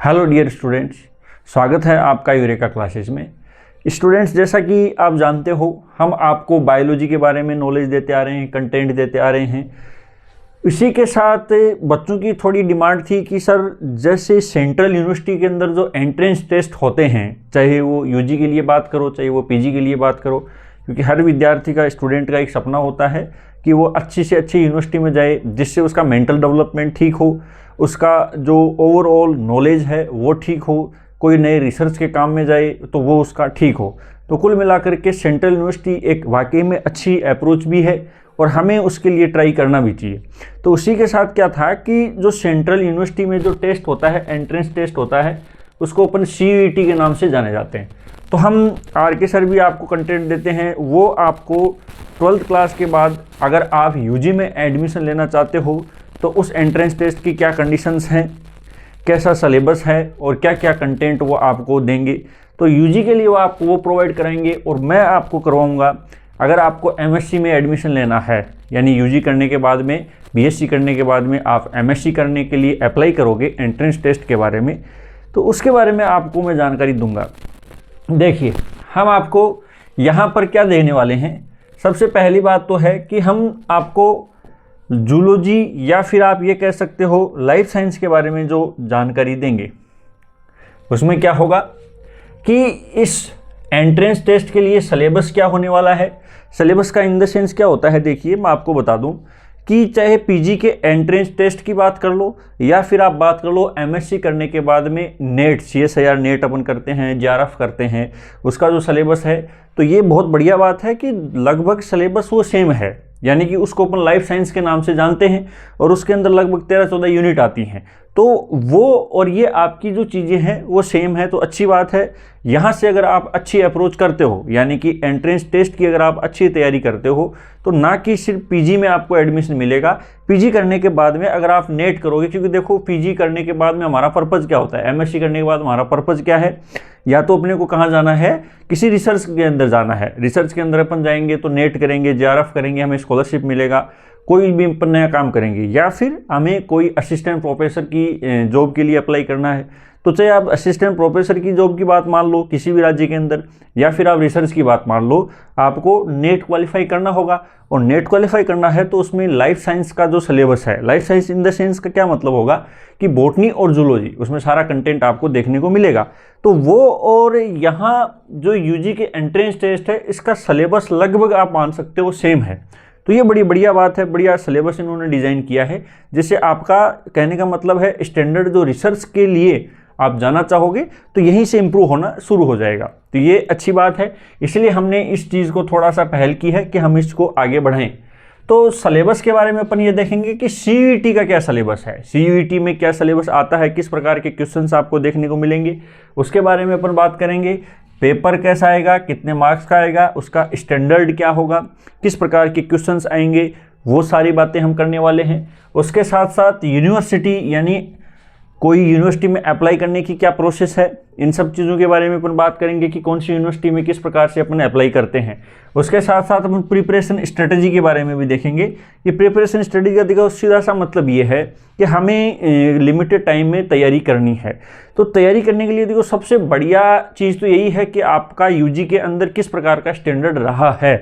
Hello dear students, स्वागत है आपका यूरेका क्लासेस में। स्टूडेंट्स, जैसा कि आप जानते हो, हम आपको बायोलॉजी के बारे में नॉलेज देते आ रहे हैं, कंटेंट देते आ रहे हैं। इसी के साथ बच्चों की थोड़ी डिमांड थी कि सर, जैसे सेंट्रल यूनिवर्सिटी के अंदर जो एंट्रेंस टेस्ट होते हैं, चाहे वो यूजी के लिए बात करो, चाहे वो पीजी के लिए बात करो, क्योंकि हर विद्यार्थी का, स्टूडेंट का एक सपना होता है कि वो अच्छी से अच्छी यूनिवर्सिटी में जाए, जिससे उसका मेंटल डेवलपमेंट ठीक हो, उसका जो ओवरऑल नॉलेज है वो ठीक हो, कोई नए रिसर्च के काम में जाए तो वो उसका ठीक हो। तो कुल मिलाकर के सेंट्रल यूनिवर्सिटी एक वाकई में अच्छी अप्रोच भी है और हमें उसके लिए ट्राई करना भी चाहिए। तो उसी के साथ क्या था कि जो सेंट्रल यूनिवर्सिटी में जो टेस्ट होता है, एंट्रेंस टेस्ट होता है, उसको अपन CUET के नाम से जाने जाते हैं। तो हम RK सर भी आपको कंटेंट देते हैं, वो आपको 12th क्लास के बाद अगर आप UG में एडमिशन लेना चाहते हो तो उस एंट्रेंस टेस्ट की क्या कंडीशंस हैं, कैसा सिलेबस है और क्या क्या कंटेंट वो आपको देंगे। तो UG के लिए वो आपको वो प्रोवाइड कराएंगे और मैं आपको करवाऊंगा। अगर आपको MSc में एडमिशन लेना है, यानी UG करने के बाद में, BSc करने के बाद में आप MSc करने के लिए अप्लाई करोगे एंट्रेंस टेस्ट के बारे में, तो उसके बारे में आपको मैं जानकारी दूंगा। देखिए, हम आपको यहाँ पर क्या देने वाले हैं। सबसे पहली बात तो है कि हम आपको जूलॉजी या फिर आप ये कह सकते हो लाइफ साइंस के बारे में जो जानकारी देंगे, उसमें क्या होगा कि इस एंट्रेंस टेस्ट के लिए सिलेबस क्या होने वाला है। सिलेबस का इन द सेंस क्या होता है, देखिए मैं आपको बता दूं कि चाहे पीजी के एंट्रेंस टेस्ट की बात कर लो या फिर आप बात कर लो MSc करने के बाद में नेट, CSIR नेट अपन करते हैं, JRF करते हैं, उसका जो सिलेबस है, तो ये बहुत बढ़िया बात है कि लगभग सिलेबस वो सेम है। यानी कि उसको अपन लाइफ साइंस के नाम से जानते हैं और उसके अंदर लगभग 13-14 यूनिट आती हैं, तो वो और ये आपकी जो चीज़ें हैं वो सेम है, तो अच्छी बात है। यहाँ से अगर आप अच्छी अप्रोच करते हो, यानी कि एंट्रेंस टेस्ट की अगर आप अच्छी तैयारी करते हो, तो ना कि सिर्फ पीजी में आपको एडमिशन मिलेगा, पीजी करने के बाद में अगर आप नेट करोगे, क्योंकि देखो पीजी करने के बाद में हमारा पर्पज़ क्या होता है, MSc करने के बाद हमारा पर्पज़ क्या है, या तो अपने को कहाँ जाना है, किसी रिसर्च के अंदर जाना है। रिसर्च के अंदर अपन जाएंगे तो नेट करेंगे, JRF करेंगे, हमें स्कॉलरशिप मिलेगा, कोई भी अपन नया काम करेंगे, या फिर हमें कोई असिस्टेंट प्रोफेसर की जॉब के लिए अप्लाई करना है, तो चाहे आप असिस्टेंट प्रोफेसर की जॉब की बात मान लो किसी भी राज्य के अंदर, या फिर आप रिसर्च की बात मान लो, आपको नेट क्वालिफाई करना होगा। और नेट क्वालिफाई करना है तो उसमें लाइफ साइंस का जो सिलेबस है, life science in the sense का क्या मतलब होगा कि बॉटनी और जूलॉजी, उसमें सारा कंटेंट आपको देखने को मिलेगा। तो वो और यहाँ जो UG के एंट्रेंस टेस्ट है, इसका सिलेबस लगभग आप मान सकते हो सेम है। तो ये बड़ी बढ़िया बात है, बढ़िया सिलेबस इन्होंने डिज़ाइन किया है, जिससे आपका कहने का मतलब है स्टैंडर्ड जो रिसर्च के लिए आप जाना चाहोगे तो यहीं से इम्प्रूव होना शुरू हो जाएगा। तो ये अच्छी बात है, इसलिए हमने इस चीज़ को थोड़ा सा पहल की है कि हम इसको आगे बढ़ाएं। तो सिलेबस के बारे में अपन ये देखेंगे कि CUET का क्या सिलेबस है, CUET में क्या सिलेबस आता है, किस प्रकार के क्वेश्चंस आपको देखने को मिलेंगे, उसके बारे में अपन बात करेंगे। पेपर कैसा आएगा, कितने मार्क्स का आएगा, उसका स्टैंडर्ड क्या होगा, किस प्रकार के क्वेश्चंस आएंगे, वो सारी बातें हम करने वाले हैं। उसके साथ साथ यूनिवर्सिटी, यानी कोई यूनिवर्सिटी में अप्लाई करने की क्या प्रोसेस है, इन सब चीज़ों के बारे में अपन बात करेंगे कि कौन सी यूनिवर्सिटी में किस प्रकार से अपन अप्लाई करते हैं। उसके साथ साथ अपन प्रिपरेशन स्ट्रेटजी के बारे में भी देखेंगे। ये प्रिपरेशन स्ट्रेटजी का देखो सीधा सा मतलब ये है कि हमें लिमिटेड टाइम में तैयारी करनी है। तो तैयारी करने के लिए देखो सबसे बढ़िया चीज़ तो यही है कि आपका UG के अंदर किस प्रकार का स्टैंडर्ड रहा है,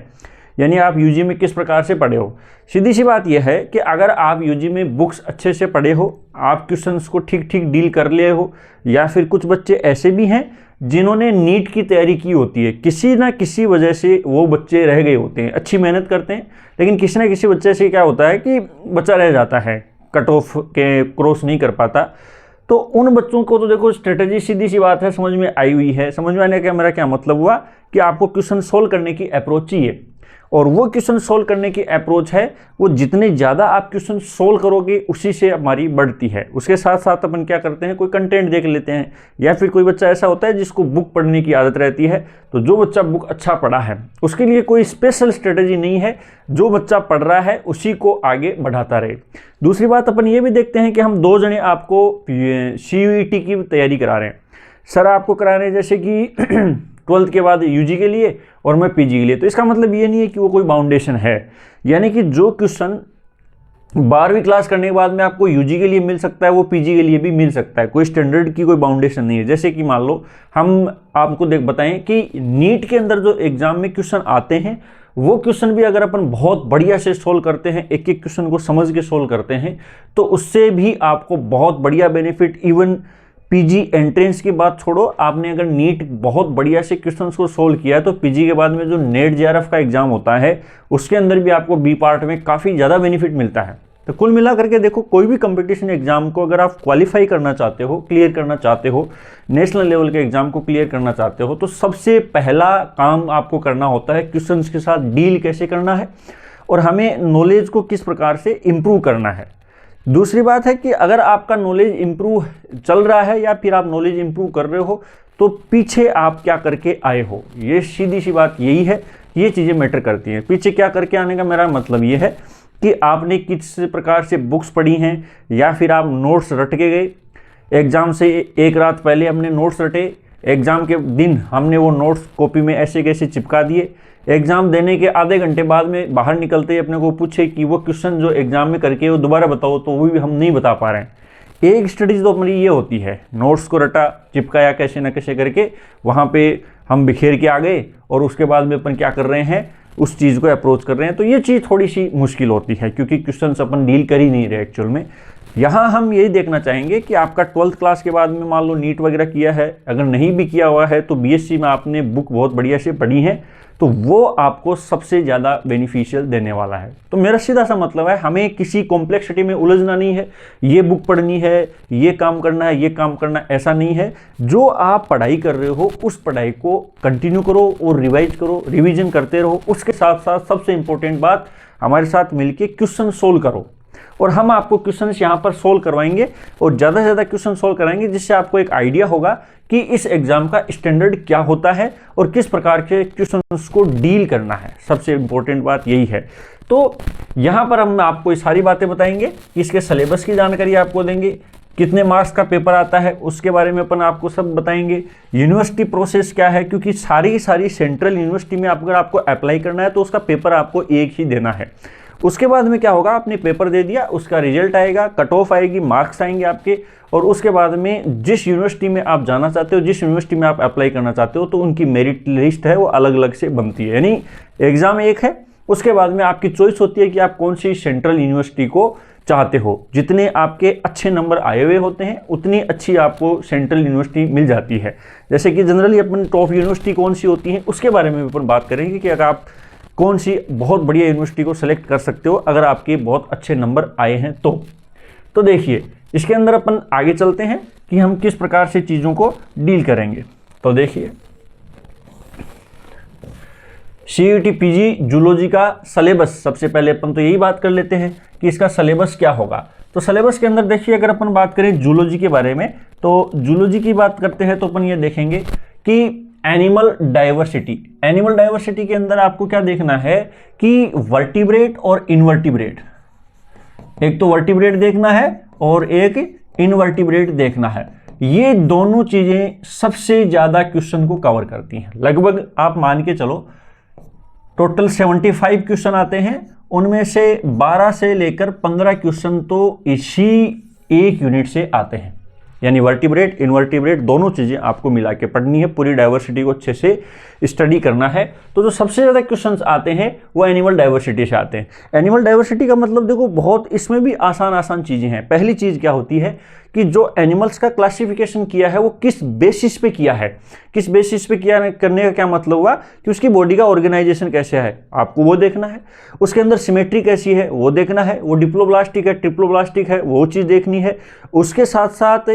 यानी आप UG में किस प्रकार से पढ़े हो। सीधी सी बात यह है कि अगर आप UG में बुक्स अच्छे से पढ़े हो, आप क्वेश्चंस को ठीक ठीक डील कर लिए हो, या फिर कुछ बच्चे ऐसे भी हैं जिन्होंने नीट की तैयारी की होती है, किसी ना किसी वजह से वो बच्चे रह गए होते हैं, अच्छी मेहनत करते हैं, लेकिन किसी ना किसी बच्चे से क्या होता है कि बच्चा रह जाता है, कट ऑफ के क्रॉस नहीं कर पाता। तो उन बच्चों को तो देखो स्ट्रेटजी सीधी सी बात है समझ में आई हुई है। समझ में आने का मेरा क्या मतलब हुआ कि आपको क्वेश्चन सोल्व करने की अप्रोच चाहिए, और वो क्वेश्चन सोल्व करने की अप्रोच है, वो जितने ज़्यादा आप क्वेश्चन सोल्व करोगे उसी से हमारी बढ़ती है। उसके साथ साथ अपन क्या करते हैं, कोई कंटेंट देख लेते हैं, या फिर कोई बच्चा ऐसा होता है जिसको बुक पढ़ने की आदत रहती है, तो जो बच्चा बुक अच्छा पढ़ा है उसके लिए कोई स्पेशल स्ट्रेटजी नहीं है, जो बच्चा पढ़ रहा है उसी को आगे बढ़ाता रहे। दूसरी बात अपन ये भी देखते हैं कि हम 2 जने आपको CUET की तैयारी करा रहे हैं। सर आपको करा रहे हैं जैसे कि 12th के बाद UG के लिए और मैं PG के लिए, तो इसका मतलब ये नहीं है कि वो कोई बाउंडेशन है, यानी कि जो क्वेश्चन 12वीं क्लास करने के बाद में आपको यूजी के लिए मिल सकता है, वो पीजी के लिए भी मिल सकता है, कोई स्टैंडर्ड की कोई बाउंडेशन नहीं है। जैसे कि मान लो हम आपको बताएं कि नीट के अंदर जो एग्जाम में क्वेश्चन आते हैं, वो क्वेश्चन भी अगर अपन बहुत बढ़िया से सोल्व करते हैं, एक एक क्वेश्चन को समझ के सोल्व करते हैं, तो उससे भी आपको बहुत बढ़िया बेनिफिट, इवन पीजी एंट्रेंस की बात छोड़ो, आपने अगर नीट बहुत बढ़िया से क्वेश्चंस को सोल्व किया है तो पीजी के बाद में जो नेट जेआरएफ का एग्जाम होता है उसके अंदर भी आपको बी पार्ट में काफ़ी ज़्यादा बेनिफिट मिलता है। तो कुल मिला करके देखो, कोई भी कंपटीशन एग्जाम को अगर आप क्वालिफाई करना चाहते हो, क्लियर करना चाहते हो, नेशनल लेवल के एग्जाम को क्लियर करना चाहते हो, तो सबसे पहला काम आपको करना होता है क्वेश्चंस के साथ डील कैसे करना है और हमें नॉलेज को किस प्रकार से इम्प्रूव करना है। दूसरी बात है कि अगर आपका नॉलेज इम्प्रूव चल रहा है या फिर आप नॉलेज इम्प्रूव कर रहे हो तो पीछे आप क्या करके आए हो, ये सीधी सी बात यही है, ये चीज़ें मैटर करती हैं। पीछे क्या करके आने का मेरा मतलब ये है कि आपने किस प्रकार से बुक्स पढ़ी हैं या फिर आप नोट्स रट के गए, एग्ज़ाम से एक रात पहले हमने नोट्स रटे, एग्ज़ाम के दिन हमने वो नोट्स कॉपी में ऐसे कैसे चिपका दिए, एग्ज़ाम देने के आधे घंटे बाद में बाहर निकलते ही अपने को पूछे कि वो क्वेश्चन जो एग्ज़ाम में करके वो दोबारा बताओ, तो वो भी हम नहीं बता पा रहे हैं। एक स्टडीज़ तो हमारी ये होती है, नोट्स को रटा चिपकाया कैसे ना कैसे करके, वहाँ पे हम बिखेर के आ गए और उसके बाद में अपन क्या कर रहे हैं, उस चीज़ को अप्रोच कर रहे हैं। तो ये चीज़ थोड़ी सी मुश्किल होती है क्योंकि क्वेश्चन अपन डील कर ही नहीं रहे एक्चुअल में। यहाँ हम यही देखना चाहेंगे कि आपका 12th क्लास के बाद में मान लो नीट वगैरह किया है, अगर नहीं भी किया हुआ है तो बीएससी में आपने बुक बहुत बढ़िया से पढ़ी है, तो वो आपको सबसे ज़्यादा बेनिफिशियल देने वाला है। तो मेरा सीधा सा मतलब है, हमें किसी कॉम्प्लेक्सिटी में उलझना नहीं है, ये बुक पढ़नी है, ये काम करना है, ये काम करना है, ऐसा नहीं है। जो आप पढ़ाई कर रहे हो उस पढ़ाई को कंटिन्यू करो और रिवाइज करो, रिवीजन करते रहो। उसके साथ साथ सबसे इंपॉर्टेंट बात, हमारे साथ मिलके क्वेश्चन सोल्व करो और हम आपको क्वेश्चंस यहाँ पर सोल्व करवाएंगे और ज़्यादा से ज़्यादा क्वेश्चन सोल्व कराएंगे, जिससे आपको एक आइडिया होगा कि इस एग्जाम का स्टैंडर्ड क्या होता है और किस प्रकार के क्वेश्चंस को डील करना है। सबसे इंपॉर्टेंट बात यही है। तो यहाँ पर हम आपको ये सारी बातें बताएंगे कि इसके सिलेबस की जानकारी आपको देंगे, कितने मार्क्स का पेपर आता है उसके बारे में अपन आपको सब बताएंगे, यूनिवर्सिटी प्रोसेस क्या है, क्योंकि सारी सेंट्रल यूनिवर्सिटी में अगर आपको अप्लाई करना है तो उसका पेपर आपको एक ही देना है। उसके बाद में क्या होगा, आपने पेपर दे दिया, उसका रिजल्ट आएगा, कट ऑफ आएगी, मार्क्स आएंगे आपके, और उसके बाद में जिस यूनिवर्सिटी में आप जाना चाहते हो, जिस यूनिवर्सिटी में आप अप्लाई करना चाहते हो, तो उनकी मेरिट लिस्ट है वो अलग अलग से बनती है। यानी एग्जाम एक है, उसके बाद में आपकी चॉइस होती है कि आप कौन सी सेंट्रल यूनिवर्सिटी को चाहते हो। जितने आपके अच्छे नंबर आए हुए होते हैं उतनी अच्छी आपको सेंट्रल यूनिवर्सिटी मिल जाती है। जैसे कि जनरली अपन टॉप यूनिवर्सिटी कौन सी होती है उसके बारे में भी अपन बात करेंगे कि अगर आप कौन सी बहुत बढ़िया यूनिवर्सिटी को सेलेक्ट कर सकते हो अगर आपके बहुत अच्छे नंबर आए हैं तो देखिए इसके अंदर अपन आगे चलते हैं कि हम किस प्रकार से चीज़ों को डील करेंगे। तो देखिए, सीईटी पीजी जूलॉजी का सिलेबस, सबसे पहले अपन तो यही बात कर लेते हैं कि इसका सिलेबस क्या होगा। तो सिलेबस के अंदर देखिए, अगर अपन बात करें जूलॉजी के बारे में, तो जूलॉजी की बात करते हैं तो अपन ये देखेंगे कि एनिमल डाइवर्सिटी, एनिमल डाइवर्सिटी के अंदर आपको क्या देखना है कि वर्टिब्रेट और इनवर्टिब्रेट, एक तो वर्टिब्रेट देखना है और एक इनवर्टिब्रेट देखना है। ये दोनों चीजें सबसे ज्यादा क्वेश्चन को कवर करती हैं। लगभग आप मान के चलो टोटल 75 क्वेश्चन आते हैं, उनमें से 12 से लेकर 15 क्वेश्चन तो इसी एक यूनिट से आते हैं। यानी वर्टिब्रेट इनवर्टिब्रेट दोनों चीज़ें आपको मिला के पढ़नी है, पूरी डाइवर्सिटी को अच्छे से स्टडी करना है। तो जो सबसे ज़्यादा क्वेश्चंस आते हैं वो एनिमल डाइवर्सिटी से आते हैं। एनिमल डाइवर्सिटी का मतलब देखो, बहुत इसमें भी आसान चीज़ें हैं। पहली चीज़ क्या होती है कि जो एनिमल्स का क्लासिफिकेशन किया है वो किस बेसिस पे किया है, किस बेसिस पे किया करने का क्या मतलब हुआ कि उसकी बॉडी का ऑर्गेनाइजेशन कैसे है, आपको वो देखना है। उसके अंदर सिमेट्री कैसी है वो देखना है, वो डिप्लोब्लास्टिक है ट्रिप्लोब्लास्टिक है वो चीज़ देखनी है। उसके साथ साथ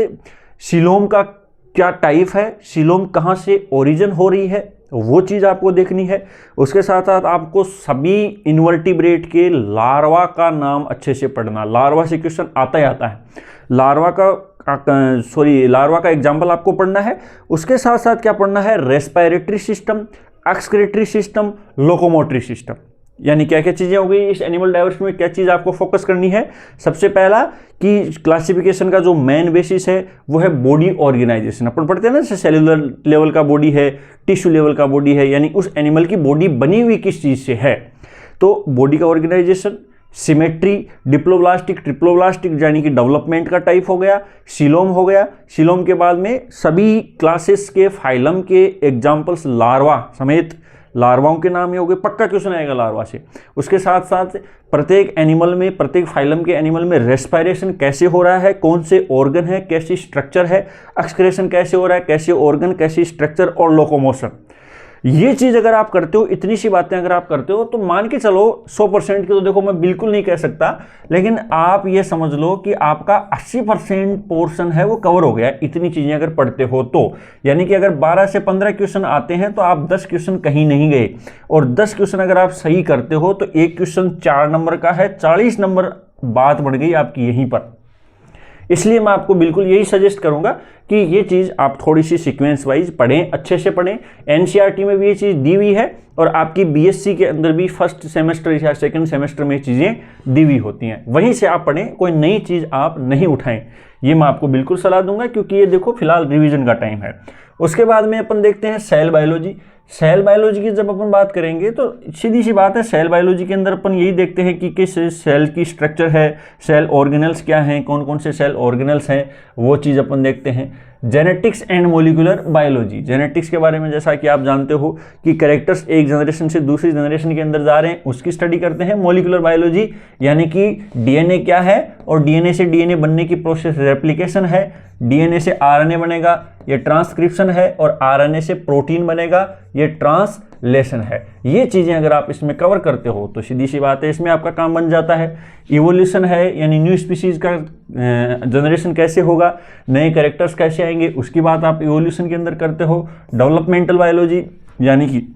सीलोम का क्या टाइप है, सीलोम कहाँ से ओरिजिन हो रही है वो चीज़ आपको देखनी है। उसके साथ साथ आपको सभी इनवर्टिब्रेट के लार्वा का नाम अच्छे से पढ़ना, लार्वा से क्वेश्चन आता ही आता है। लार्वा का एग्जाम्पल आपको पढ़ना है। उसके साथ साथ क्या पढ़ना है, respiratory system, excretory system, locomotory system. यानी क्या क्या चीज़ें हो गई इस एनिमल डाइवर्सिटी में, क्या चीज़ आपको फोकस करनी है। सबसे पहला कि क्लासिफिकेशन का जो मेन बेसिस है वो है बॉडी ऑर्गेनाइजेशन। अपन पढ़ते हैं ना, जैसे सेलुलर लेवल का बॉडी है, टिश्यू लेवल का बॉडी है, यानी उस एनिमल की बॉडी बनी हुई किस चीज़ से है। तो बॉडी का ऑर्गेनाइजेशन, सिमेट्री, डिप्लोब्लास्टिक, ट्रिप्लोब्लास्टिक यानी कि डेवलपमेंट का टाइप हो गया, सीलोम हो गया। सीलोम के बाद में सभी क्लासेस के फाइलम के एग्जाम्पल्स लार्वा समेत लार्वाओं के नाम ही हो गए, पक्का क्वेश्चन आएगा लार्वा से। उसके साथ साथ प्रत्येक एनिमल में, प्रत्येक फाइलम के एनिमल में रेस्पिरेशन कैसे हो रहा है, कौन से ऑर्गन है, कैसी स्ट्रक्चर है, एक्सक्रेशन कैसे हो रहा है, कैसे ऑर्गन, कैसी स्ट्रक्चर और लोकोमोशन। ये चीज़ अगर आप करते हो, इतनी सी बातें अगर आप करते हो, तो मान के चलो 100% की तो देखो मैं बिल्कुल नहीं कह सकता, लेकिन आप ये समझ लो कि आपका 80% पोर्शन है वो कवर हो गया इतनी चीज़ें अगर पढ़ते हो तो। यानी कि अगर 12 से 15 क्वेश्चन आते हैं तो आप 10 क्वेश्चन कहीं नहीं गए, और 10 क्वेश्चन अगर आप सही करते हो तो एक क्वेश्चन 4 नंबर का है, 40 नंबर बात बढ़ गई आपकी यहीं पर। इसलिए मैं आपको बिल्कुल यही सजेस्ट करूंगा कि ये चीज़ आप थोड़ी सी सीक्वेंस वाइज पढ़ें, अच्छे से पढ़ें। एनसीईआरटी में भी ये चीज़ दी हुई है और आपकी बीएससी के अंदर भी फर्स्ट सेमेस्टर या सेकंड सेमेस्टर में चीज़ें दी हुई होती हैं, वहीं से आप पढ़ें, कोई नई चीज़ आप नहीं उठाएं। ये मैं आपको बिल्कुल सलाह दूंगा, क्योंकि ये देखो फिलहाल रिवीजन का टाइम है। उसके बाद में अपन देखते हैं सेल बायोलॉजी। सेल बायोलॉजी की जब अपन बात करेंगे तो सीधी सी बात है, सेल बायोलॉजी के अंदर अपन यही देखते हैं कि किस सेल की स्ट्रक्चर है, सेल ऑर्गेनल्स क्या हैं, कौन कौन से सेल ऑर्गेनल्स हैं, वो चीज़ अपन देखते हैं। Genetics and molecular biology, genetics के बारे में जैसा कि आप जानते हो कि कैरेक्टर्स एक जनरेशन से दूसरी जनरेशन के अंदर जा रहे हैं, उसकी स्टडी करते हैं। मॉलिक्यूलर बायोलॉजी यानी कि डीएनए क्या है और डीएनए से डीएनए बनने की प्रोसेस रेप्लिकेशन है, डीएनए से आरएनए बनेगा, ये ट्रांसक्रिप्शन है, और आरएनए से प्रोटीन बनेगा, ये ट्रांसलेशन है। ये चीज़ें अगर आप इसमें कवर करते हो तो सीधी सी बात है, इसमें आपका काम बन जाता है। इवोल्यूशन है, यानी न्यू स्पीसीज का जनरेशन कैसे होगा, नए कैरेक्टर्स कैसे आएंगे, उसकी बात आप इवोल्यूशन के अंदर करते हो। डेवलपमेंटल बायोलॉजी यानी कि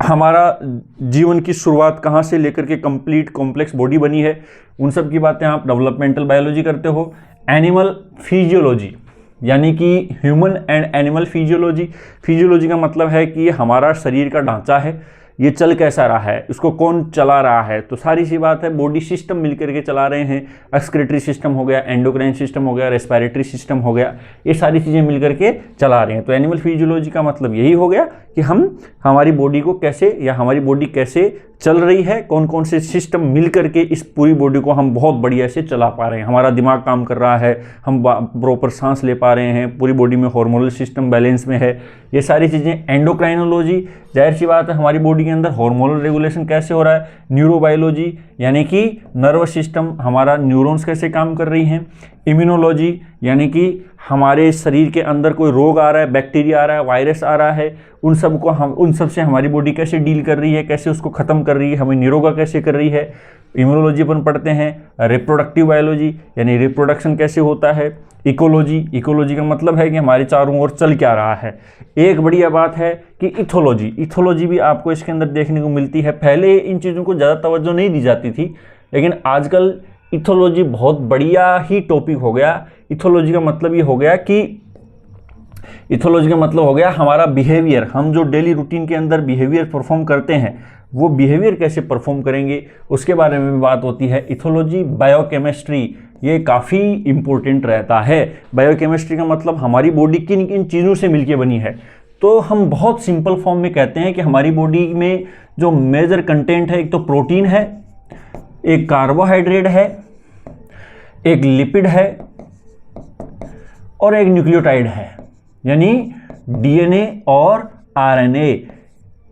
हमारा जीवन की शुरुआत कहाँ से लेकर के कंप्लीट कॉम्प्लेक्स बॉडी बनी है, उन सब की बातें आप डेवलपमेंटल बायोलॉजी करते हो। एनिमल फिजियोलॉजी यानी कि human and animal physiology, physiology का मतलब है कि हमारा शरीर का ढांचा है, ये चल कैसा रहा है, इसको कौन चला रहा है, तो सारी सी बात है बॉडी सिस्टम मिलकर के चला रहे हैं। एक्सक्रीटरी सिस्टम हो गया, एंडोक्राइन सिस्टम हो गया, रेस्पिरेटरी सिस्टम हो गया, ये सारी चीज़ें मिलकर के चला रहे हैं। तो एनिमल फिजियोलॉजी का मतलब यही हो गया कि हम हमारी बॉडी को कैसे, या हमारी बॉडी कैसे चल रही है, कौन कौन से सिस्टम मिल करके इस पूरी बॉडी को हम बहुत बढ़िया से चला पा रहे हैं। हमारा दिमाग काम कर रहा है, हम प्रॉपर सांस ले पा रहे हैं, पूरी बॉडी में हार्मोनल सिस्टम बैलेंस में है, ये सारी चीज़ें। एंडोक्राइनोलॉजी, जाहिर सी बात है हमारी बॉडी के अंदर हार्मोनल रेगुलेशन कैसे हो रहा है। न्यूरोबायोलॉजी यानी कि नर्वस सिस्टम, हमारा न्यूरॉन्स कैसे काम कर रही हैं। इम्यूनोलॉजी यानी कि हमारे शरीर के अंदर कोई रोग आ रहा है, बैक्टीरिया आ रहा है, वायरस आ रहा है, उन सब से हमारी बॉडी कैसे डील कर रही है, कैसे उसको ख़त्म कर रही है, हमें निरोगा कैसे कर रही है। इम्यूनोलॉजी अपन पढ़ते हैं। रिप्रोडक्टिव बायोलॉजी यानी रिप्रोडक्शन कैसे होता है। इकोलॉजी, इकोलॉजी का मतलब है कि हमारे चारों ओर चल क्या रहा है। एक बढ़िया बात है कि इथोलॉजी, इथोलॉजी भी आपको इसके अंदर देखने को मिलती है। पहले इन चीज़ों को ज़्यादा तवज्जो नहीं दी जाती थी, लेकिन आजकल इथोलॉजी बहुत बढ़िया ही टॉपिक हो गया। इथोलॉजी का मतलब ये हो गया कि इथोलॉजी का मतलब हो गया हमारा बिहेवियर, हम जो डेली रूटीन के अंदर बिहेवियर परफॉर्म करते हैं, वो बिहेवियर कैसे परफॉर्म करेंगे, उसके बारे में भी बात होती है। इथोलॉजी, बायोकेमिस्ट्री, ये काफ़ी इंपॉर्टेंट रहता है। बायोकेमिस्ट्री का मतलब हमारी बॉडी किन किन चीज़ों से मिलके बनी है। तो हम बहुत सिंपल फॉर्म में कहते हैं कि हमारी बॉडी में जो मेजर कंटेंट है, एक तो प्रोटीन है, एक कार्बोहाइड्रेट है, एक लिपिड है और एक न्यूक्लियोटाइड है, यानी डीएनए और आरएनए।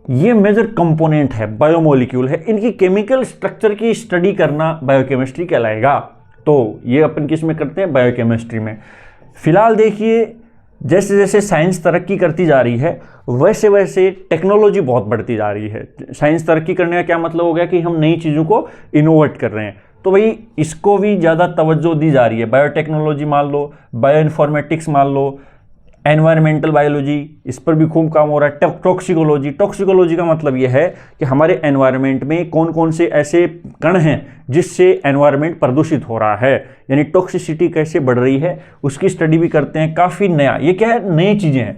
ये मेजर कंपोनेंट है, बायोमोलिक्यूल है। इनकी केमिकल स्ट्रक्चर की स्टडी करना बायोकेमिस्ट्री कहलाएगा। तो ये अपन किस में करते हैं, बायोकेमिस्ट्री में। फिलहाल देखिए, जैसे जैसे साइंस तरक्की करती जा रही है, वैसे वैसे टेक्नोलॉजी बहुत बढ़ती जा रही है। साइंस तरक्की करने का क्या मतलब हो गया कि हम नई चीज़ों को इनोवेट कर रहे हैं, तो भाई इसको भी ज़्यादा तवज्जो दी जा रही है। बायोटेक्नोलॉजी मान लो, बायो इन्फॉर्मेटिक्स मान लो, एनवायरमेंटल बायोलॉजी, इस पर भी खूब काम हो रहा है। टॉक्सिकोलॉजी, टॉक्सिकोलॉजी का मतलब यह है कि हमारे एनवायरनमेंट में कौन कौन से ऐसे कण हैं जिससे एनवायरनमेंट प्रदूषित हो रहा है, यानी टॉक्सिसिटी कैसे बढ़ रही है, उसकी स्टडी भी करते हैं। काफ़ी नया, ये क्या है, नई चीज़ें हैं,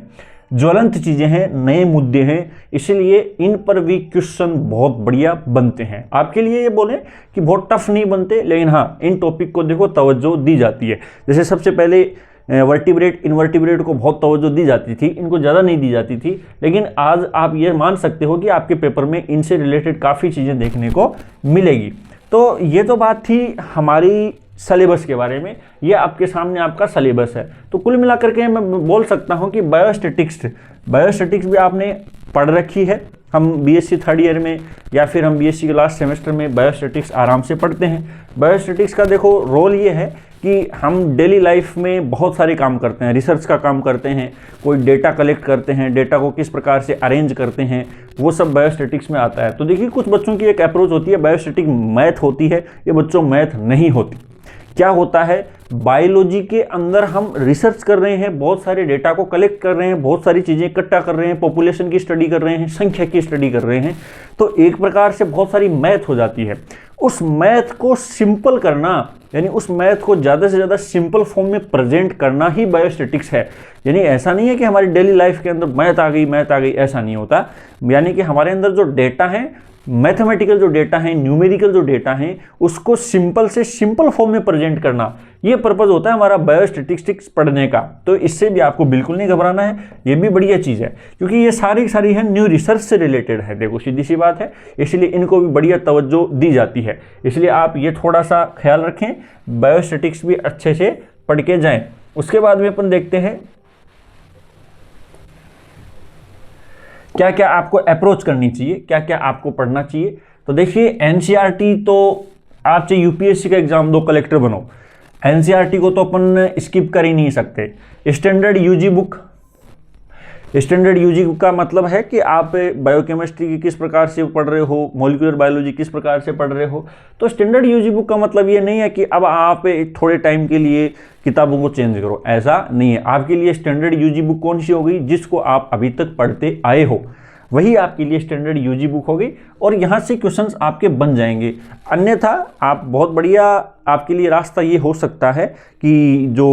ज्वलंत चीज़ें हैं, नए मुद्दे हैं, इसलिए इन पर भी क्वेश्चन बहुत बढ़िया बनते हैं। आपके लिए ये बोलें कि बहुत टफ नहीं बनते, लेकिन हाँ, इन टॉपिक को देखो तवज्जो दी जाती है। जैसे सबसे पहले वर्टिब्रेट, इनवर्टिब्रेट को बहुत तवज्जो दी जाती थी, इनको ज़्यादा नहीं दी जाती थी, लेकिन आज आप ये मान सकते हो कि आपके पेपर में इनसे रिलेटेड काफ़ी चीज़ें देखने को मिलेगी। तो ये तो बात थी हमारी सिलेबस के बारे में, ये आपके सामने आपका सिलेबस है। तो कुल मिलाकर के मैं बोल सकता हूँ कि बायोस्टैटिक्स भी आपने पढ़ रखी है। हम बीएससी थर्ड ईयर में या फिर हम बीएससी के लास्ट सेमेस्टर में बायोस्टैटिक्स आराम से पढ़ते हैं। बायोस्टैटिक्स का देखो रोल ये है कि हम डेली लाइफ में बहुत सारे काम करते हैं, रिसर्च का काम करते हैं, कोई डेटा कलेक्ट करते हैं, डेटा को किस प्रकार से अरेंज करते हैं, वो सब बायोस्टैटिक्स में आता है। तो देखिए कुछ बच्चों की एक अप्रोच होती है बायोस्टैटिक मैथ होती है, ये बच्चों मैथ नहीं होती। क्या होता है, बायोलॉजी के अंदर हम रिसर्च कर रहे हैं, बहुत सारे डेटा को कलेक्ट कर रहे हैं, बहुत सारी चीज़ें इकट्ठा कर रहे हैं, पॉपुलेशन की स्टडी कर रहे हैं, संख्या की स्टडी कर रहे हैं, तो एक प्रकार से बहुत सारी मैथ हो जाती है। उस मैथ को सिंपल करना, यानी उस मैथ को ज़्यादा से ज़्यादा सिंपल फॉर्म में प्रेजेंट करना ही बायोस्टैटिक्स है। यानी ऐसा नहीं है कि हमारी डेली लाइफ के अंदर मैथ आ गई, ऐसा नहीं होता। यानी कि हमारे अंदर जो डेटा है, मैथमेटिकल जो डेटा है, न्यूमेरिकल जो डेटा है, उसको सिंपल से सिंपल फॉर्म में प्रेजेंट करना, ये पर्पज़ होता है हमारा बायोस्टैटिस्टिक्स पढ़ने का। तो इससे भी आपको बिल्कुल नहीं घबराना है, ये भी बढ़िया चीज़ है, क्योंकि ये सारी है न्यू रिसर्च से रिलेटेड है। देखो सीधी सी बात है, इसलिए इनको भी बढ़िया तवज्जो दी जाती है। इसलिए आप ये थोड़ा सा ख्याल रखें, बायोस्टैटिक्स भी अच्छे से पढ़ के जाएँ। उसके बाद में अपन देखते हैं क्या क्या आपको अप्रोच करनी चाहिए, क्या क्या आपको पढ़ना चाहिए। तो देखिए एनसीईआरटी तो आप चाहे यूपीएससी का एग्जाम दो, कलेक्टर बनो, एनसीईआरटी को तो अपन स्किप कर ही नहीं सकते। स्टैंडर्ड यूजी बुक का मतलब है कि आप बायोकेमिस्ट्री की किस प्रकार से पढ़ रहे हो, मॉलिक्यूलर बायोलॉजी किस प्रकार से पढ़ रहे हो। तो स्टैंडर्ड यूजी बुक का मतलब ये नहीं है कि अब आप थोड़े टाइम के लिए किताबों को चेंज करो, ऐसा नहीं है। आपके लिए स्टैंडर्ड यूजी बुक कौन सी होगी, जिसको आप अभी तक पढ़ते आए हो, वही आपके लिए स्टैंडर्ड यूजी बुक होगी और यहाँ से क्वेश्चंस आपके बन जाएंगे। अन्यथा आप बहुत बढ़िया, आपके लिए रास्ता ये हो सकता है कि जो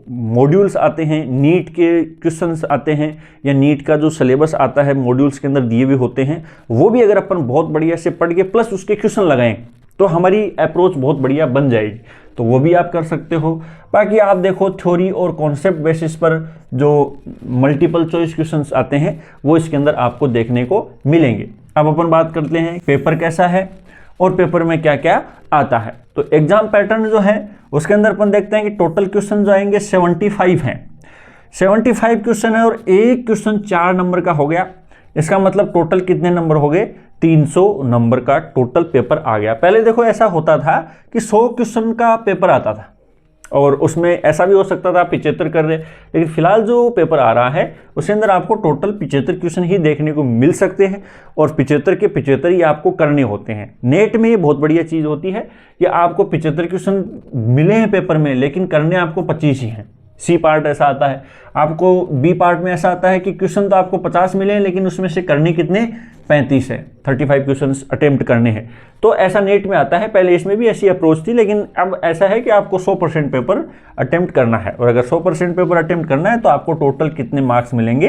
मॉड्यूल्स आते हैं, नीट के क्वेश्चंस आते हैं या नीट का जो सिलेबस आता है मॉड्यूल्स के अंदर दिए हुए होते हैं, वो भी अगर अपन बहुत बढ़िया से पढ़ के प्लस उसके क्वेश्चन लगाएं तो हमारी अप्रोच बहुत बढ़िया बन जाएगी। तो वो भी आप कर सकते हो। बाकी आप देखो थ्योरी और कॉन्सेप्ट बेसिस पर जो मल्टीपल चॉइस क्वेश्चंस आते हैं वो इसके अंदर आपको देखने को मिलेंगे। अब अपन बात करते हैं पेपर कैसा है और पेपर में क्या क्या आता है। तो एग्जाम पैटर्न जो है उसके अंदर अपन देखते हैं कि टोटल क्वेश्चन जो आएंगे 75 हैं। 75 क्वेश्चन है और एक क्वेश्चन 4 नंबर का हो गया। इसका मतलब टोटल कितने नंबर हो गए, 300 नंबर का टोटल पेपर आ गया। पहले देखो ऐसा होता था कि 100 क्वेश्चन का पेपर आता था और उसमें ऐसा भी हो सकता था आप 75 कर रहे, लेकिन फिलहाल जो पेपर आ रहा है उसके अंदर आपको टोटल 75 क्वेश्चन ही देखने को मिल सकते हैं और 75 के 75 ही आपको करने होते हैं। नेट में ये बहुत बढ़िया चीज़ होती है कि आपको 75 क्वेश्चन मिले हैं पेपर में, लेकिन करने आपको 25 ही हैं। सी पार्ट ऐसा आता है, आपको बी पार्ट में ऐसा आता है कि क्वेश्चन तो आपको 50 मिले हैं लेकिन उसमें से करने कितने, 35 है, 35 क्वेश्चन अटेम्प्ट करने हैं। तो ऐसा नेट में आता है। पहले इसमें भी ऐसी अप्रोच थी, लेकिन अब ऐसा है कि आपको 100% पेपर अटेम्प्ट करना है और अगर 100% पेपर अटेम्प्ट करना है तो आपको टोटल कितने मार्क्स मिलेंगे,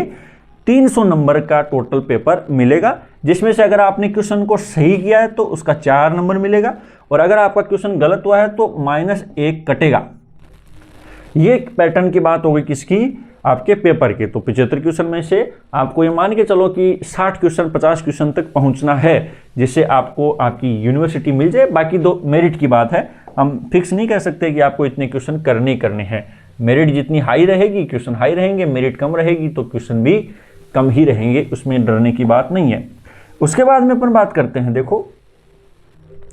300 नंबर का टोटल पेपर मिलेगा, जिसमें से अगर आपने क्वेश्चन को सही किया है तो उसका 4 नंबर मिलेगा और अगर आपका क्वेश्चन गलत हुआ है तो -1 कटेगा। ये पैटर्न की बात होगी किसकी, आपके पेपर के। तो 75 क्वेश्चन में से आपको ये मान के चलो कि 60 क्वेश्चन 50 क्वेश्चन तक पहुंचना है, जिससे आपको आपकी यूनिवर्सिटी मिल जाए। बाकी दो मेरिट की बात है, हम फिक्स नहीं कह सकते कि आपको इतने क्वेश्चन करने हैं। मेरिट जितनी हाई रहेगी क्वेश्चन हाई रहेंगे, मेरिट कम रहेगी तो क्वेश्चन भी कम ही रहेंगे, उसमें डरने की बात नहीं है। उसके बाद में अपन बात करते हैं, देखो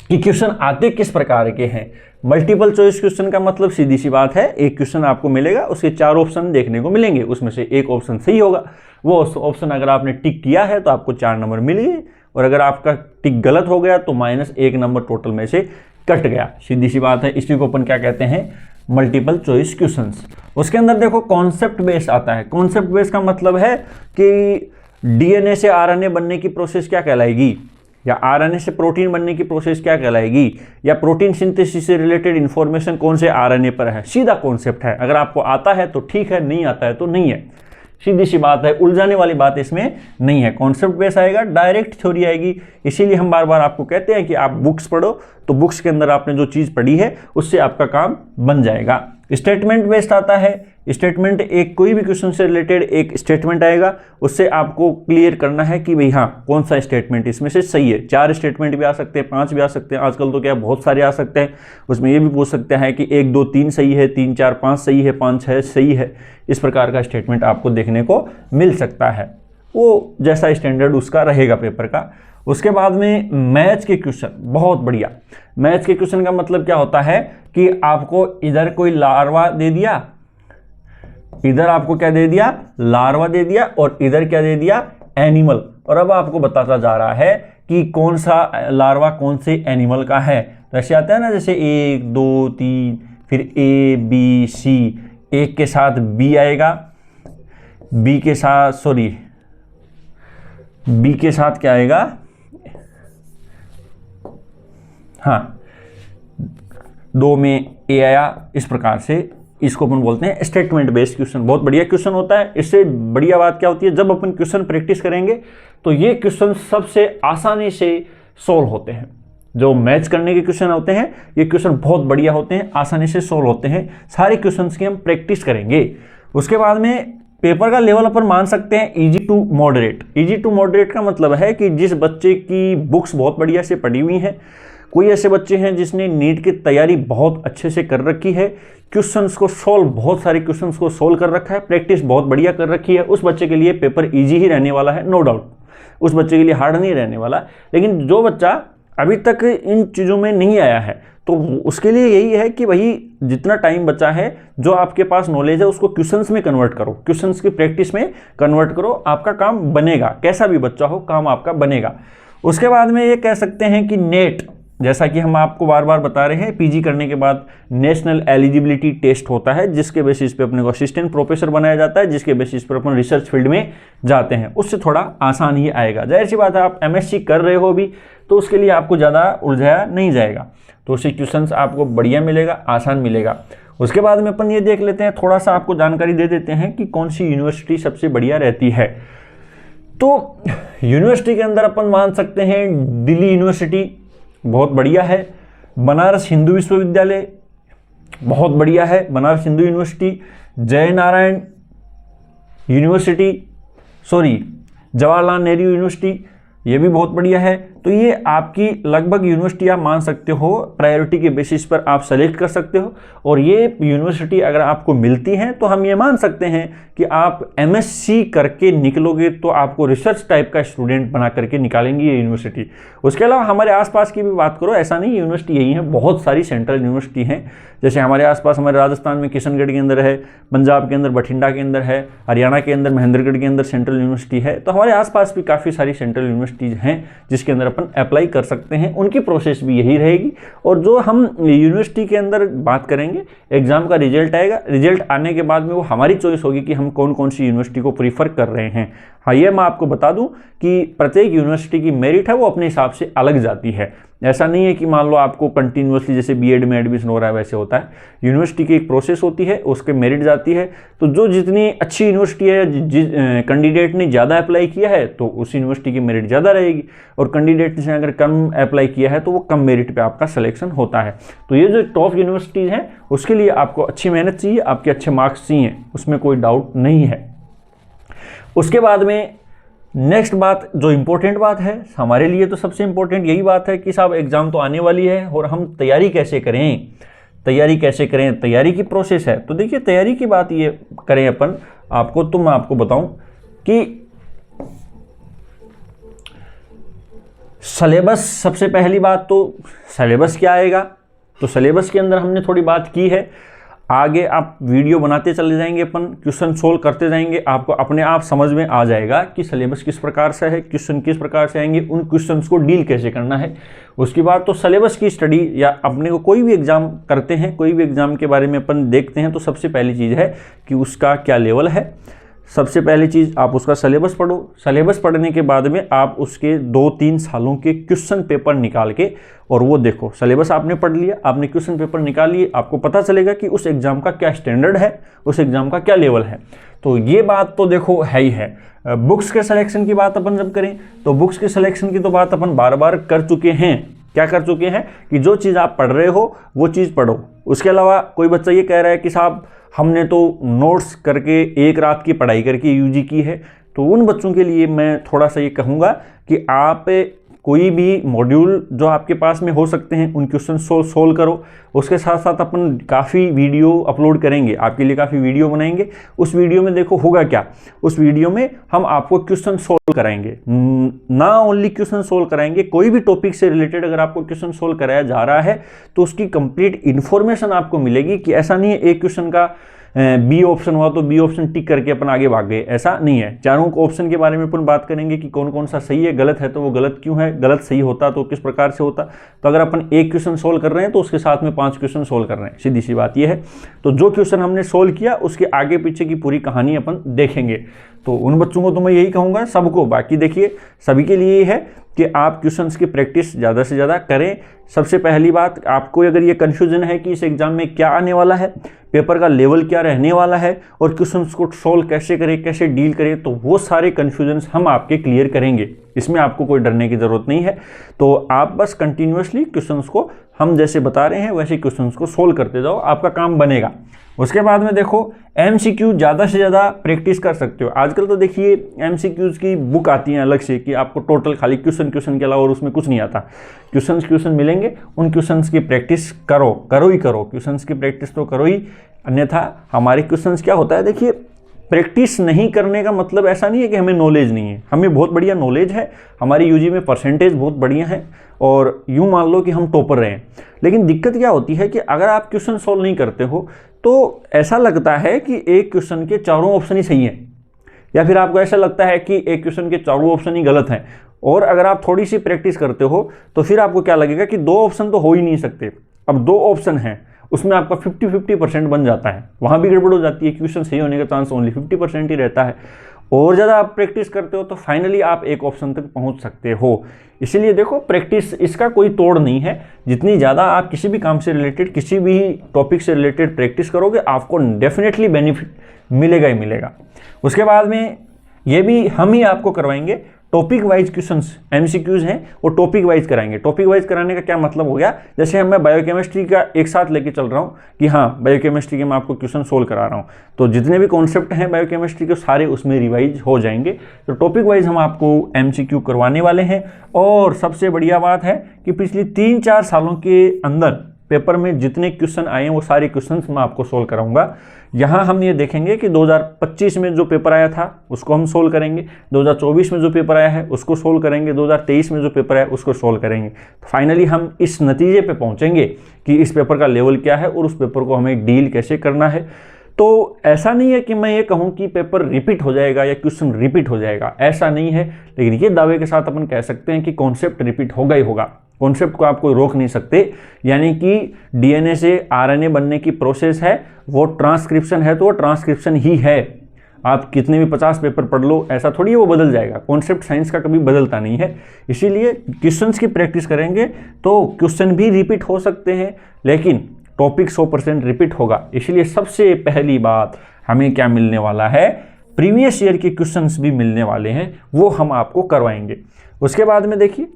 कि क्वेश्चन आते किस प्रकार के हैं। मल्टीपल चॉइस क्वेश्चन का मतलब सीधी सी बात है, एक क्वेश्चन आपको मिलेगा, उसके 4 ऑप्शन देखने को मिलेंगे, उसमें से एक ऑप्शन सही होगा। वो ऑप्शन अगर आपने टिक किया है तो आपको 4 नंबर मिल गए और अगर आपका टिक गलत हो गया तो -1 नंबर टोटल में से कट गया। सीधी सी बात है, इसी को अपन क्या कहते हैं, मल्टीपल चॉइस क्वेश्चंस। उसके अंदर देखो कॉन्सेप्ट बेस्ड आता है। कॉन्सेप्ट बेस्ड का मतलब है कि डीएनए से आरएनए बनने की प्रोसेस क्या कहलाएगी, या आरएनए से प्रोटीन बनने की प्रोसेस क्या कहलाएगी, या प्रोटीन सिंथेसिस से रिलेटेड इंफॉर्मेशन कौन से आरएनए पर है। सीधा कॉन्सेप्ट है, अगर आपको आता है तो ठीक है, नहीं आता है तो नहीं है। सीधी सी बात है, उलझाने वाली बात इसमें नहीं है। कॉन्सेप्ट बेस आएगा, डायरेक्ट थ्योरी आएगी। इसीलिए हम बार बार आपको कहते हैं कि आप बुक्स पढ़ो, तो बुक्स के अंदर आपने जो चीज़ पढ़ी है उससे आपका काम बन जाएगा। स्टेटमेंट बेस्ड आता है, स्टेटमेंट, एक कोई भी क्वेश्चन से रिलेटेड एक स्टेटमेंट आएगा, उससे आपको क्लियर करना है कि भाई हाँ कौन सा स्टेटमेंट इसमें से सही है। 4 स्टेटमेंट भी आ सकते हैं, 5 भी आ सकते हैं, आजकल तो क्या बहुत सारे आ सकते हैं। उसमें ये भी पूछ सकते हैं कि 1 2 3 सही है, 3 4 5 सही है, 5 6 सही है। इस प्रकार का स्टेटमेंट आपको देखने को मिल सकता है, वो जैसा स्टैंडर्ड उसका रहेगा पेपर का। उसके बाद में मैथ्स के क्वेश्चन, बहुत बढ़िया। मैथ्स के क्वेश्चन का मतलब क्या होता है कि आपको इधर कोई लार्वा दे दिया, इधर आपको क्या दे दिया, लार्वा दे दिया, और इधर क्या दे दिया, एनिमल। और अब आपको बताता जा रहा है कि कौन सा लार्वा कौन से एनिमल का है। तो ऐसे आता है ना, जैसे 1 2 3, फिर A B C, एक के साथ B आएगा, B के साथ क्या आएगा, हाँ 2 में A आया। इस प्रकार से इसको अपन बोलते हैं स्टेटमेंट बेस्ड क्वेश्चन। बहुत बढ़िया क्वेश्चन होता है। इससे बढ़िया बात क्या होती है, जब अपन क्वेश्चन प्रैक्टिस करेंगे तो ये क्वेश्चन सबसे आसानी से सोल्व होते हैं। जो मैच करने के क्वेश्चन होते हैं ये क्वेश्चन बहुत बढ़िया होते हैं, आसानी से सोल्व होते हैं। सारे क्वेश्चंस की हम प्रैक्टिस करेंगे। उसके बाद में पेपर का लेवल अपन मान सकते हैं easy to moderate. Easy to moderate का मतलब है कि जिस बच्चे की बुक्स बहुत बढ़िया से पढ़ी हुई हैं, कोई ऐसे बच्चे हैं जिसने नीट की तैयारी बहुत अच्छे से कर रखी है, क्वेश्चंस को सोल्व, बहुत सारे क्वेश्चंस को सोल्व कर रखा है, प्रैक्टिस बहुत बढ़िया कर रखी है, उस बच्चे के लिए पेपर इजी ही रहने वाला है, नो डाउट। उस बच्चे के लिए हार्ड नहीं रहने वाला। लेकिन जो बच्चा अभी तक इन चीज़ों में नहीं आया है तो उसके लिए यही है कि भाई जितना टाइम बचा है, जो आपके पास नॉलेज है उसको क्वेश्चंस में कन्वर्ट करो, क्वेश्चंस की प्रैक्टिस में कन्वर्ट करो, आपका काम बनेगा। कैसा भी बच्चा हो, काम आपका बनेगा। उसके बाद में ये कह सकते हैं कि नेट, जैसा कि हम आपको बार बार बता रहे हैं, पीजी करने के बाद नेशनल एलिजिबिलिटी टेस्ट होता है, जिसके बेसिस पे अपने को असिस्टेंट प्रोफेसर बनाया जाता है, जिसके बेसिस पर अपन रिसर्च फील्ड में जाते हैं। उससे थोड़ा आसान ही आएगा। जाहिर सी बात है, आप एमएससी कर रहे हो भी तो उसके लिए आपको ज़्यादा उलझाया नहीं जाएगा, तो उससे क्वेश्चंस आपको बढ़िया मिलेगा, आसान मिलेगा। उसके बाद में अपन ये देख लेते हैं, थोड़ा सा आपको जानकारी दे देते हैं कि कौन सी यूनिवर्सिटी सबसे बढ़िया रहती है। तो यूनिवर्सिटी के अंदर अपन मान सकते हैं दिल्ली यूनिवर्सिटी बहुत बढ़िया है, बनारस हिंदू विश्वविद्यालय बहुत बढ़िया है, बनारस हिंदू यूनिवर्सिटी, जय नारायण यूनिवर्सिटी, जवाहरलाल नेहरू यूनिवर्सिटी, ये भी बहुत बढ़िया है। तो ये आपकी लगभग यूनिवर्सिटी आप मान सकते हो, प्रायोरिटी के बेसिस पर आप सेलेक्ट कर सकते हो। और ये यूनिवर्सिटी अगर आपको मिलती हैं तो हम ये मान सकते हैं कि आप एमएससी करके निकलोगे तो आपको रिसर्च टाइप का स्टूडेंट बना करके निकालेंगी ये यूनिवर्सिटी। उसके अलावा हमारे आसपास की भी बात करो, ऐसा नहीं यूनिवर्सिटी यही है, बहुत सारी सेंट्रल यूनिवर्सिटी हैं। जैसे हमारे आसपास, हमारे राजस्थान में किशनगढ़ के अंदर है, पंजाब के अंदर बठिंडा के अंदर है, हरियाणा के अंदर महेंद्रगढ़ के अंदर सेंट्रल यूनिवर्सिटी है। तो हमारे आसपास भी काफ़ी सारी सेंट्रल यूनिवर्सिटीज़ हैं जिसके अंदर अपन अप्लाई कर सकते हैं। उनकी प्रोसेस भी यही रहेगी। और जो हम यूनिवर्सिटी के अंदर बात करेंगे, एग्जाम का रिजल्ट आएगा, रिजल्ट आने के बाद में वो हमारी चॉइस होगी कि हम कौन कौन सी यूनिवर्सिटी को प्रीफर कर रहे हैं। हाँ, ये मैं आपको बता दूं कि प्रत्येक यूनिवर्सिटी की मेरिट है वो अपने हिसाब से अलग जाती है। ऐसा नहीं है कि मान लो आपको कंटिन्यूसली जैसे बीएड में एडमिशन हो रहा है वैसे होता है। यूनिवर्सिटी की एक प्रोसेस होती है, उसके मेरिट जाती है। तो जो जितनी अच्छी यूनिवर्सिटी है, कैंडिडेट ने ज़्यादा अप्लाई किया है तो उस यूनिवर्सिटी की मेरिट ज़्यादा रहेगी, और कैंडिडेट ने अगर कम अप्लाई किया है तो वो कम मेरिट पे आपका सिलेक्शन होता है। तो ये जो टॉप यूनिवर्सिटीज़ हैं उसके लिए आपको अच्छी मेहनत चाहिए, आपके अच्छे मार्क्स चाहिए, उसमें कोई डाउट नहीं है। उसके बाद में नेक्स्ट बात, जो इम्पोर्टेंट बात है हमारे लिए, तो सबसे इम्पोर्टेंट यही बात है कि साहब एग्ज़ाम तो आने वाली है और हम तैयारी कैसे करें, तैयारी की प्रोसेस है। तो देखिए, तैयारी की बात ये करें अपन आपको, तो मैं आपको बताऊं कि सिलेबस, सबसे पहली बात तो सिलेबस क्या आएगा, तो सिलेबस के अंदर हमने थोड़ी बात की है। आगे आप वीडियो बनाते चले जाएंगे, अपन क्वेश्चन सोल्व करते जाएंगे, आपको अपने आप समझ में आ जाएगा कि सिलेबस किस प्रकार से है, क्वेश्चन किस प्रकार से आएंगे, उन क्वेश्चंस को डील कैसे करना है। उसके बाद तो सिलेबस की स्टडी, या अपने को कोई भी एग्जाम करते हैं, कोई भी एग्जाम के बारे में अपन देखते हैं तो सबसे पहली चीज़ है कि उसका क्या लेवल है। सबसे पहली चीज़ आप उसका सिलेबस पढ़ो। सिलेबस पढ़ने के बाद में आप उसके 2-3 सालों के क्वेश्चन पेपर निकाल के और वो देखो। सिलेबस आपने पढ़ लिया, आपने क्वेश्चन पेपर निकाल लिए, आपको पता चलेगा कि उस एग्ज़ाम का क्या स्टैंडर्ड है, उस एग्ज़ाम का क्या लेवल है। तो ये बात तो देखो है ही है। बुक्स के सिलेक्शन की बात अपन जब करें तो बुक्स के सिलेक्शन की तो बात अपन बार बार कर चुके हैं। क्या कर चुके हैं कि जो चीज़ आप पढ़ रहे हो वो चीज़ पढ़ो। उसके अलावा कोई बच्चा ये कह रहा है कि साहब हमने तो नोट्स करके एक रात की पढ़ाई करके यूजी की है। तो उन बच्चों के लिए मैं थोड़ा सा ये कहूँगा कि आप कोई भी मॉड्यूल जो आपके पास में हो सकते हैं उन क्वेश्चन सोल्व करो। उसके साथ साथ अपन काफ़ी वीडियो अपलोड करेंगे, आपके लिए काफ़ी वीडियो बनाएंगे। उस वीडियो में देखो होगा क्या, उस वीडियो में हम आपको क्वेश्चन सोल्व कराएंगे, ना ओनली क्वेश्चन सोल्व कराएंगे, कोई भी टॉपिक से रिलेटेड अगर आपको क्वेश्चन सोल्व कराया जा रहा है तो उसकी कंप्लीट इन्फॉर्मेशन आपको मिलेगी। कि ऐसा नहीं है एक क्वेश्चन का बी ऑप्शन हुआ तो बी ऑप्शन टिक करके अपन आगे भाग गए, ऐसा नहीं है। चारों ऑप्शन के बारे में अपन बात करेंगे कि कौन कौन सा सही है, गलत है तो वो गलत क्यों है, गलत सही होता तो किस प्रकार से होता। तो अगर अपन एक क्वेश्चन सोल्व कर रहे हैं तो उसके साथ में 5 क्वेश्चन सोल्व कर रहे हैं, सीधी सी बात ये है। तो जो क्वेश्चन हमने सोल्व किया उसके आगे पीछे की पूरी कहानी अपन देखेंगे। तो उन बच्चों को तो मैं यही कहूँगा, सबको, बाकी देखिए सभी के लिए है कि आप क्वेश्चंस की प्रैक्टिस ज़्यादा से ज़्यादा करें। सबसे पहली बात, आपको अगर ये कन्फ्यूजन है कि इस एग्जाम में क्या आने वाला है, पेपर का लेवल क्या रहने वाला है और क्वेश्चंस को सोल्व कैसे करें, कैसे डील करें, तो वो सारे कन्फ्यूजन्स हम आपके क्लियर करेंगे। इसमें आपको कोई डरने की ज़रूरत नहीं है। तो आप बस कंटिन्यूसली क्वेश्चंस को हम जैसे बता रहे हैं वैसे क्वेश्चंस को सोल्व करते जाओ, आपका काम बनेगा। उसके बाद में देखो एमसीक्यू ज़्यादा से ज़्यादा प्रैक्टिस कर सकते हो। आजकल तो देखिए एमसीक्यूज़ की बुक आती हैं अलग से कि आपको टोटल खाली क्वेश्चन के अलावा और उसमें कुछ नहीं आता। क्वेश्चन मिलेंगे, उन क्वेश्चंस की प्रैक्टिस करो ही करो, क्वेश्चंस की प्रैक्टिस तो करो ही। अन्यथा हमारे क्वेश्चंस क्या होता है, देखिए प्रैक्टिस नहीं करने का मतलब ऐसा नहीं है कि हमें नॉलेज नहीं है, हमें बहुत बढ़िया नॉलेज है, हमारी यूजी में परसेंटेज बहुत बढ़िया है और यूँ मान लो कि हम टॉपर रहे हैं। लेकिन दिक्कत क्या होती है कि अगर आप क्वेश्चन सॉल्व नहीं करते हो तो ऐसा लगता है कि एक क्वेश्चन के चारों ऑप्शन ही सही हैं, या फिर आपको ऐसा लगता है कि एक क्वेश्चन के चारों ऑप्शन ही गलत हैं। और अगर आप थोड़ी सी प्रैक्टिस करते हो तो फिर आपको क्या लगेगा कि 2 ऑप्शन तो हो ही नहीं सकते। अब 2 ऑप्शन हैं, उसमें आपका 50-50% बन जाता है, वहाँ भी गड़बड़ हो जाती है, क्वेश्चन सही होने का चांस ओनली 50% ही रहता है। और ज़्यादा आप प्रैक्टिस करते हो तो फाइनली आप एक ऑप्शन तक पहुँच सकते हो। इसीलिए देखो प्रैक्टिस इसका कोई तोड़ नहीं है, जितनी ज़्यादा आप किसी भी काम से रिलेटेड, किसी भी टॉपिक से रिलेटेड प्रैक्टिस करोगे आपको डेफिनेटली बेनिफिट मिलेगा ही मिलेगा। उसके बाद में ये भी हम ही आपको करवाएंगे टॉपिक वाइज क्वेश्चंस, एमसीक्यूज हैं वो टॉपिक वाइज कराएंगे। टॉपिक वाइज कराने का क्या मतलब हो गया, जैसे मैं बायोकेमिस्ट्री का एक साथ लेके चल रहा हूँ कि हाँ बायोकेमिस्ट्री के मैं आपको क्वेश्चन सोल्व करा रहा हूँ, तो जितने भी कॉन्सेप्ट हैं बायोकेमिस्ट्री के सारे उसमें रिवाइज हो जाएंगे। तो टॉपिक वाइज हम आपको एमसीक्यू करवाने वाले हैं। और सबसे बढ़िया बात है कि पिछली 3-4 सालों के अंदर पेपर में जितने क्वेश्चन आए हैं वो सारे क्वेश्चन मैं आपको सोल्व कराऊंगा। यहाँ हम ये देखेंगे कि 2025 में जो पेपर आया था उसको हम सोल्व करेंगे, 2024 में जो पेपर आया है उसको सोल्व करेंगे, 2023 में जो पेपर आया उसको सोल्व करेंगे। तो फाइनली हम इस नतीजे पे पहुँचेंगे कि इस पेपर का लेवल क्या है और उस पेपर को हमें डील कैसे करना है। तो ऐसा नहीं है कि मैं ये कहूँ कि पेपर रिपीट हो जाएगा या क्वेश्चन रिपीट हो जाएगा, ऐसा नहीं है। लेकिन ये दावे के साथ अपन कह सकते हैं कि कॉन्सेप्ट रिपीट होगा ही होगा, कॉन्सेप्ट को आप कोई रोक नहीं सकते। यानी कि डीएनए से आरएनए बनने की प्रोसेस है, वो ट्रांसक्रिप्शन है तो वो ट्रांसक्रिप्शन ही है। आप कितने भी 50 पेपर पढ़ लो, ऐसा थोड़ी है वो बदल जाएगा। कॉन्सेप्ट साइंस का कभी बदलता नहीं है। इसीलिए क्वेश्चंस की प्रैक्टिस करेंगे तो क्वेश्चन भी रिपीट हो सकते हैं, लेकिन टॉपिक 100% रिपीट होगा। इसलिए सबसे पहली बात हमें क्या मिलने वाला है, प्रीवियस ईयर के क्वेश्चंस भी मिलने वाले हैं, वो हम आपको करवाएंगे। उसके बाद में देखिए,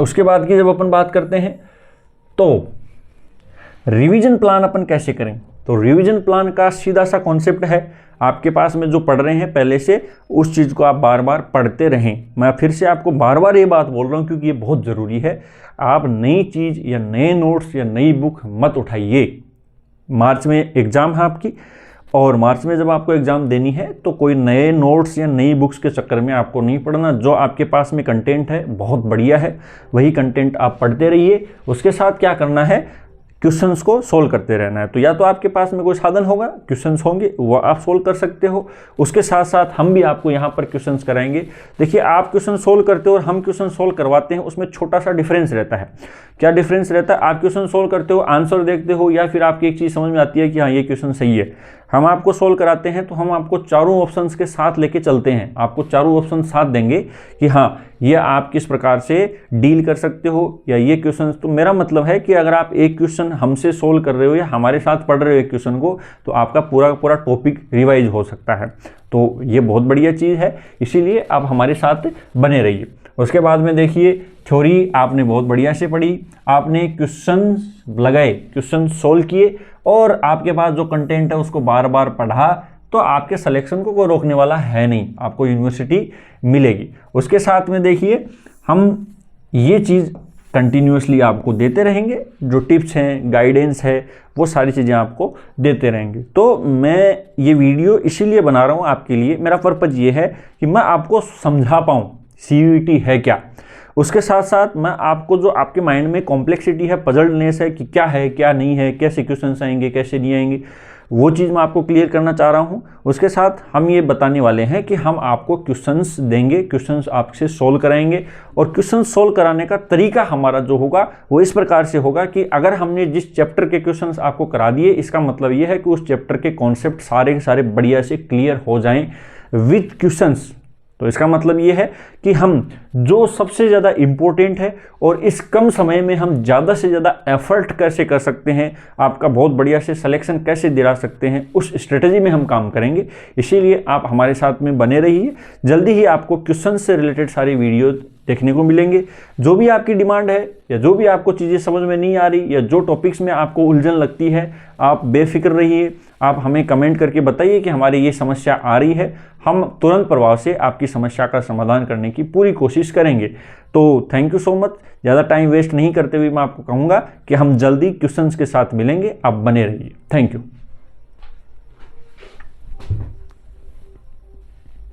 उसके बाद की जब अपन बात करते हैं तो रिवीजन प्लान अपन कैसे करें। तो रिवीजन प्लान का सीधा सा कॉन्सेप्ट है, आपके पास में जो पढ़ रहे हैं पहले से उस चीज़ को आप बार बार पढ़ते रहें। मैं फिर से आपको बार बार ये बात बोल रहा हूँ क्योंकि ये बहुत ज़रूरी है। आप नई चीज़ या नए नोट्स या नई बुक मत उठाइए। मार्च में एग्ज़ाम है आपकी, और मार्च में जब आपको एग्ज़ाम देनी है तो कोई नए नोट्स या नई बुक्स के चक्कर में आपको नहीं पढ़ना। जो आपके पास में कंटेंट है बहुत बढ़िया है, वही कंटेंट आप पढ़ते रहिए। उसके साथ क्या करना है, क्वेश्चंस को सोल्व करते रहना है। तो या तो आपके पास में कोई साधन होगा, क्वेश्चंस होंगे वो आप सोल्व कर सकते हो। उसके साथ साथ हम भी आपको यहाँ पर क्वेश्चंस कराएंगे। देखिए आप क्वेश्चन सोल्व करते हो और हम क्वेश्चन सोल्व करवाते हैं, उसमें छोटा सा डिफरेंस रहता है। क्या डिफरेंस रहता है, आप क्वेश्चन सोल्व करते हो, आंसर देखते हो, या फिर आपकी एक चीज़ समझ में आती है कि हाँ ये क्वेश्चन सही है। हम आपको सोल्व कराते हैं तो हम आपको चारों ऑप्शंस के साथ लेके चलते हैं, आपको चारों ऑप्शन साथ देंगे कि हाँ ये आप किस प्रकार से डील कर सकते हो, या ये क्वेश्चन। तो मेरा मतलब है कि अगर आप एक क्वेश्चन हमसे सोल्व कर रहे हो या हमारे साथ पढ़ रहे हो एक क्वेश्चन को, तो आपका पूरा पूरा टॉपिक रिवाइज हो सकता है। तो ये बहुत बढ़िया चीज़ है, इसीलिए आप हमारे साथ बने रहिए। उसके बाद में देखिए, थ्योरी आपने बहुत बढ़िया से पढ़ी, आपने क्वेश्चन लगाए, क्वेश्चन सोल्व किए और आपके पास जो कंटेंट है उसको बार बार पढ़ा, तो आपके सिलेक्शन को कोई रोकने वाला है नहीं, आपको यूनिवर्सिटी मिलेगी। उसके साथ में देखिए हम ये चीज़ कंटिन्यूसली आपको देते रहेंगे, जो टिप्स हैं, गाइडेंस है, वो सारी चीज़ें आपको देते रहेंगे। तो मैं ये वीडियो इसीलिए बना रहा हूँ आपके लिए, मेरा पर्पज़ ये है कि मैं आपको समझा पाऊँ CUET है क्या। उसके साथ साथ मैं आपको जो आपके माइंड में कॉम्प्लेक्सिटी है, पजलनेस है कि क्या है क्या नहीं है, कैसे क्वेश्चंस आएंगे कैसे नहीं आएंगे, वो चीज़ मैं आपको क्लियर करना चाह रहा हूँ। उसके साथ हम ये बताने वाले हैं कि हम आपको क्वेश्चंस देंगे, क्वेश्चंस आपसे सोल्व कराएंगे, और क्वेश्चन सोल्व कराने का तरीका हमारा जो होगा वो इस प्रकार से होगा कि अगर हमने जिस चैप्टर के क्वेश्चंस आपको करा दिए, इसका मतलब ये है कि उस चैप्टर के कॉन्सेप्ट सारे के सारे बढ़िया से क्लियर हो जाएं विथ क्वेश्चंस। तो इसका मतलब ये है कि हम जो सबसे ज़्यादा इम्पोर्टेंट है और इस कम समय में हम ज़्यादा से ज़्यादा एफर्ट कैसे कर सकते हैं, आपका बहुत बढ़िया से सिलेक्शन कैसे दिला सकते हैं, उस स्ट्रेटजी में हम काम करेंगे। इसीलिए आप हमारे साथ में बने रहिए। जल्दी ही आपको क्वेश्चन से रिलेटेड सारी वीडियो देखने को मिलेंगे। जो भी आपकी डिमांड है या जो भी आपको चीज़ें समझ में नहीं आ रही या जो टॉपिक्स में आपको उलझन लगती है, आप बेफिक्र रहिए, आप हमें कमेंट करके बताइए कि हमारी ये समस्या आ रही है। हम तुरंत प्रभाव से आपकी समस्या का समाधान करने की पूरी कोशिश करेंगे। तो थैंक यू सो मच। ज़्यादा टाइम वेस्ट नहीं करते हुए मैं आपको कहूँगा कि हम जल्दी क्वेश्चंस के साथ मिलेंगे। आप बने रहिए। Thank you.